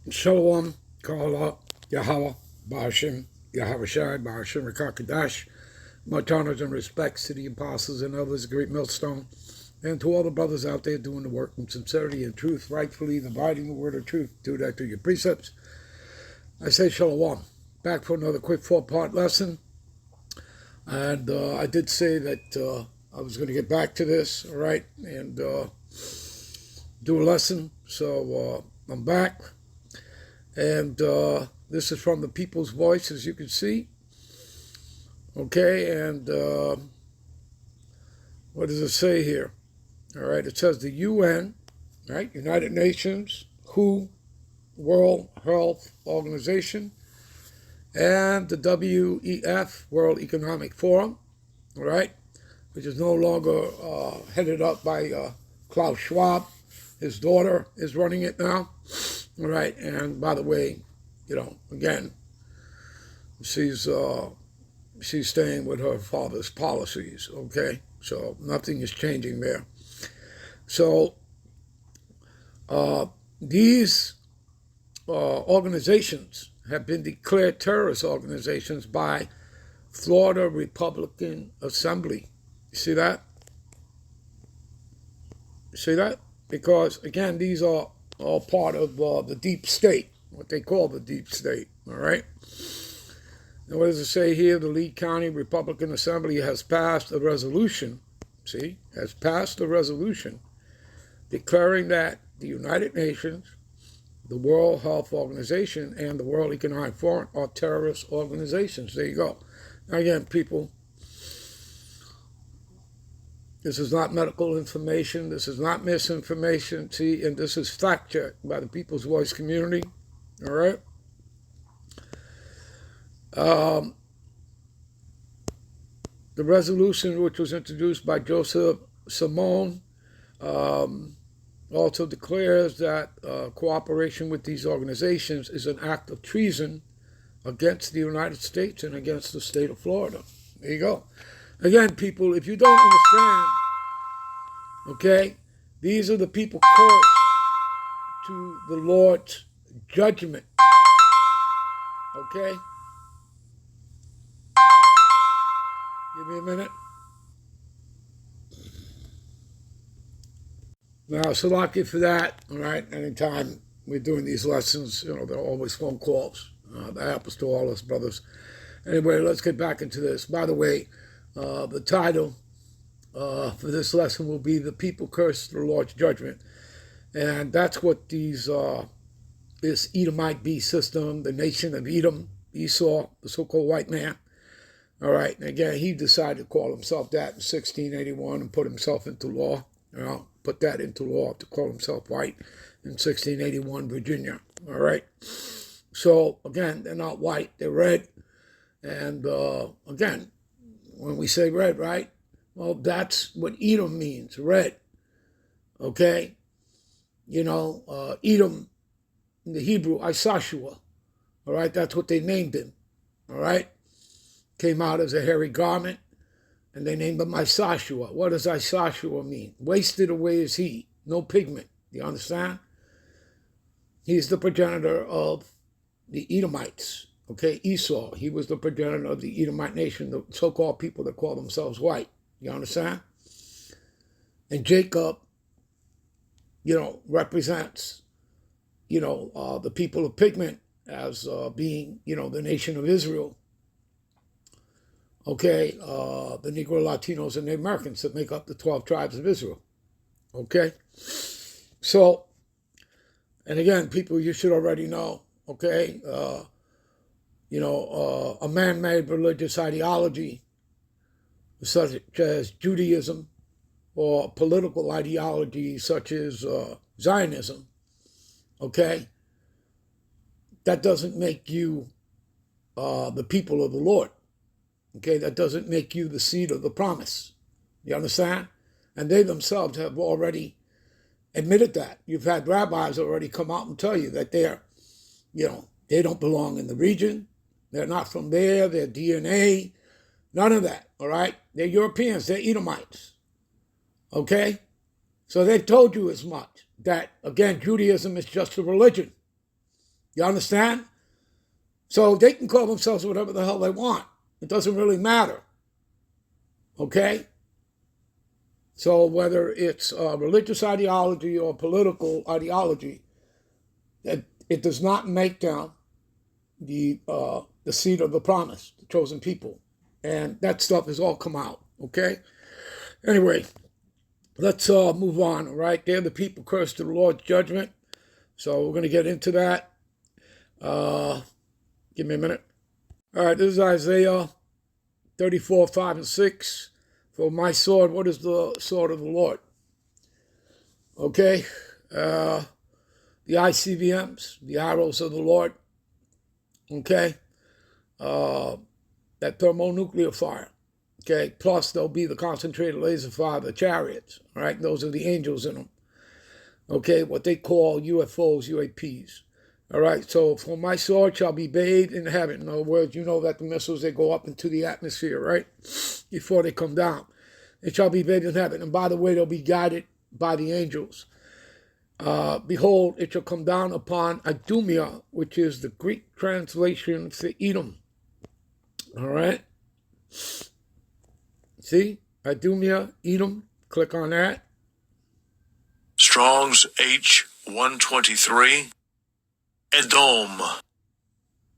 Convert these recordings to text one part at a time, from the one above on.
Shalom, Kala, Yahweh, Ba'ashim, Yahweh Shai, Ba'ashim, Rakakadash. Much honors and respects to the apostles and others, great millstone, and to all the brothers out there doing the work in sincerity and truth, rightfully dividing the word of truth. Do that through your precepts. I say Shalom. Back for another quick 4-part lesson. And I did say that I was going to get back to this, all right, and do a lesson. So I'm back. And this is from the People's Voice, as you can see. Okay, and what does it say here? All right, it says the UN, right, United Nations, WHO, World Health Organization, and the WEF, World Economic Forum, all right, which is no longer headed up by Klaus Schwab. His daughter is running it now, all right, and by the way, you know, again, she's staying with her father's policies, okay? So nothing is changing there. So these organizations have been declared terrorist organizations by Florida Republican Assembly. You see that? You see that? Because, again, these are all part of the deep state, what they call the deep state, all right? And what does it say here? The Lee County Republican Assembly has passed a resolution, has passed a resolution declaring that the United Nations, the World Health Organization, and the World Economic Forum are terrorist organizations. There you go. Now again, people, this is not medical information. This is not misinformation. See, and this is fact-checked by the People's Voice community, all right? The resolution, which was introduced by Joseph Simone, also declares that cooperation with these organizations is an act of treason against the United States and against the state of Florida. There you go. Again, people, if you don't understand, okay, these are the people cursed to the Lord's judgment. Okay? Give me a minute. Now, so lucky for that, all right? Anytime we're doing these lessons, you know, there are always phone calls. That happens to all us brothers. Anyway, let's get back into this. By the way, the title for this lesson will be The People Cursed the Lord's Judgment. And that's what these this Edomite beast system, the nation of Edom, Esau, the so-called white man, all right, and again, he decided to call himself that in 1681 and put himself into law, you know, put that into law to call himself white in 1681, Virginia, all right? So, again, they're not white, they're red. And, again, when we say red, right, well, that's what Edom means, red, okay? You know, Edom, in the Hebrew, Isashua, all right? That's what they named him, all right? Came out as a hairy garment, and they named him Isashua. What does Isashua mean? Wasted away is he, no pigment. You understand? He's the progenitor of the Edomites, okay? Esau, he was the progenitor of the Edomite nation, the so-called people that call themselves white. You understand? And Jacob, you know, represents, you know, the people of pigment as being, you know, the nation of Israel. Okay, the Negro, Latinos, and the Americans that make up the 12 tribes of Israel. Okay? So, and again, people, you should already know, okay, you know, a man-made religious ideology such as Judaism or political ideology such as Zionism, okay, that doesn't make you the people of the Lord. Okay, that doesn't make you the seed of the promise. You understand? And they themselves have already admitted that. You've had rabbis already come out and tell you that they're, you know, they don't belong in the region. They're not from there. Their DNA, none of that, all right? They're Europeans. They're Edomites, okay? So they've told you as much, that, again, Judaism is just a religion, You understand? So they can call themselves whatever the hell they want. It doesn't really matter. Okay? So whether it's religious ideology or political ideology, it does not make them the seed of the promise, the chosen people. And that stuff has all come out. Okay? Anyway, let's move on. All right? They're the people cursed to the Lord's judgment. So we're going to get into that. Give me a minute. All right, this is Isaiah 34, 5 and 6. For my sword, what is the sword of the Lord? Okay. The ICBMs, the arrows of the Lord. Okay. That thermonuclear fire. Okay. Plus, there'll be the concentrated laser fire, the chariots. All right. Those are the angels in them. Okay. What they call UFOs, UAPs. All right, so for my sword shall be bathed in heaven. In other words, you know that the missiles, they go up into the atmosphere, right? Before they come down. It shall be bathed in heaven. And by the way, they'll be guided by the angels. Behold, it shall come down upon Idumea, which is the Greek translation for Edom. All right? See? Idumea, Edom. Click on that. Strong's H123. Edom.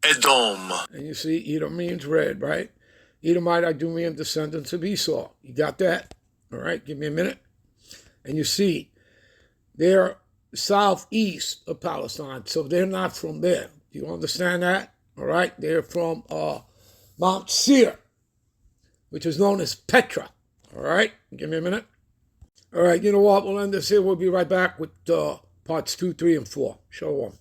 Edom. And you see, Edom means red, right? Edomite, Idumean descendants of Esau. You got that? All right, give me a minute. And you see, they're southeast of Palestine, so they're not from there. Do you understand that? All right, they're from Mount Seir, which is known as Petra. All right, give me a minute. All right, you know what? We'll end this here. We'll be right back with parts 2, 3, and 4. Shalom.